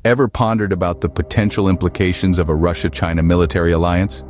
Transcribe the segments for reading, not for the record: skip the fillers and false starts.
Ever pondered about the potential implications of a Russia-China military alliance?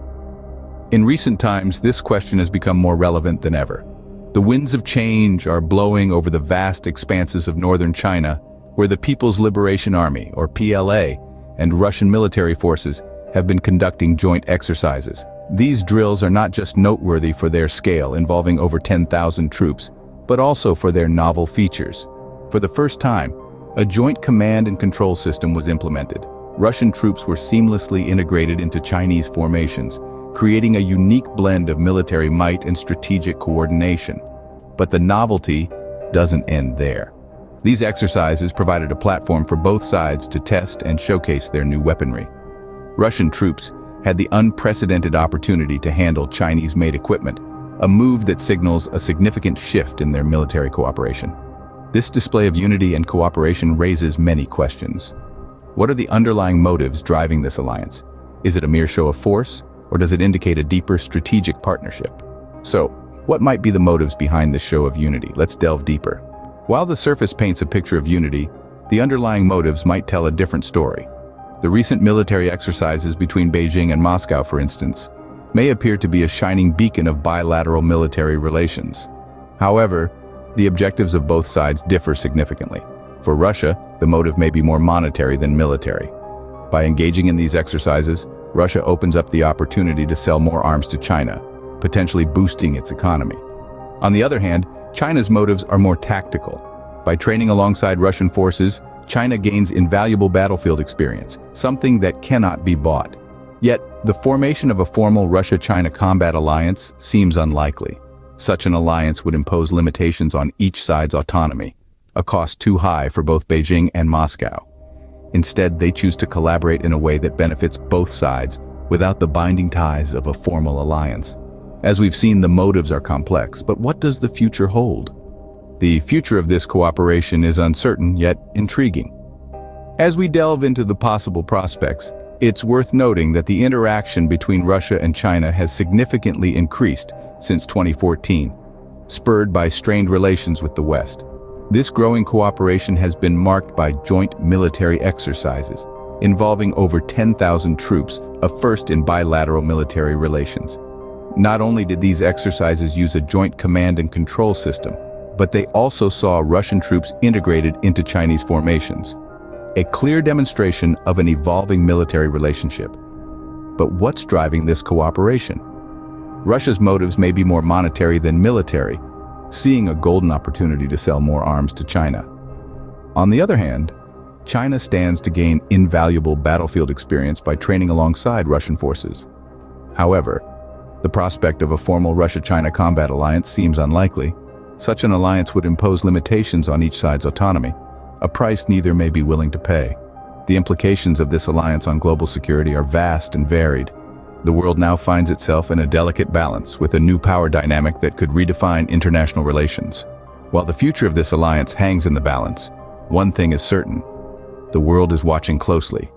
In recent times, this question has become more relevant than ever. The winds of change are blowing over the vast expanses of northern China, where the People's Liberation Army, or PLA, and Russian military forces have been conducting joint exercises. These drills are not just noteworthy for their scale, involving over 10,000 troops, but also for their novel features. For the first time, a joint command and control system was implemented. Russian troops were seamlessly integrated into Chinese formations, creating a unique blend of military might and strategic coordination. But the novelty doesn't end there. These exercises provided a platform for both sides to test and showcase their new weaponry. Russian troops had the unprecedented opportunity to handle Chinese-made equipment, a move that signals a significant shift in their military cooperation. This display of unity and cooperation raises many questions. What are the underlying motives driving this alliance? Is it a mere show of force, or does it indicate a deeper strategic partnership? So, what might be the motives behind this show of unity? Let's delve deeper. While the surface paints a picture of unity, the underlying motives might tell a different story. The recent military exercises between Beijing and Moscow, for instance, may appear to be a shining beacon of bilateral military relations. However, the objectives of both sides differ significantly. For Russia, the motive may be more monetary than military. By engaging in these exercises, Russia opens up the opportunity to sell more arms to China, potentially boosting its economy. On the other hand, China's motives are more tactical. By training alongside Russian forces, China gains invaluable battlefield experience, something that cannot be bought. Yet, the formation of a formal Russia-China combat alliance seems unlikely. Such an alliance would impose limitations on each side's autonomy, a cost too high for both Beijing and Moscow. Instead, they choose to collaborate in a way that benefits both sides without the binding ties of a formal alliance. As we've seen, the motives are complex, but what does the future hold? The future of this cooperation is uncertain, yet intriguing. As we delve into the possible prospects, it's worth noting that the interaction between Russia and China has significantly increased since 2014, spurred by strained relations with the West. This growing cooperation has been marked by joint military exercises, involving over 10,000 troops, a first in bilateral military relations. Not only did these exercises use a joint command and control system, but they also saw Russian troops integrated into Chinese formations, a clear demonstration of an evolving military relationship. But what's driving this cooperation? Russia's motives may be more monetary than military, seeing a golden opportunity to sell more arms to China. On the other hand, China stands to gain invaluable battlefield experience by training alongside Russian forces. However, the prospect of a formal Russia-China combat alliance seems unlikely. Such an alliance would impose limitations on each side's autonomy, a price neither may be willing to pay. The implications of this alliance on global security are vast and varied. The world now finds itself in a delicate balance with a new power dynamic that could redefine international relations. While the future of this alliance hangs in the balance, one thing is certain: the world is watching closely.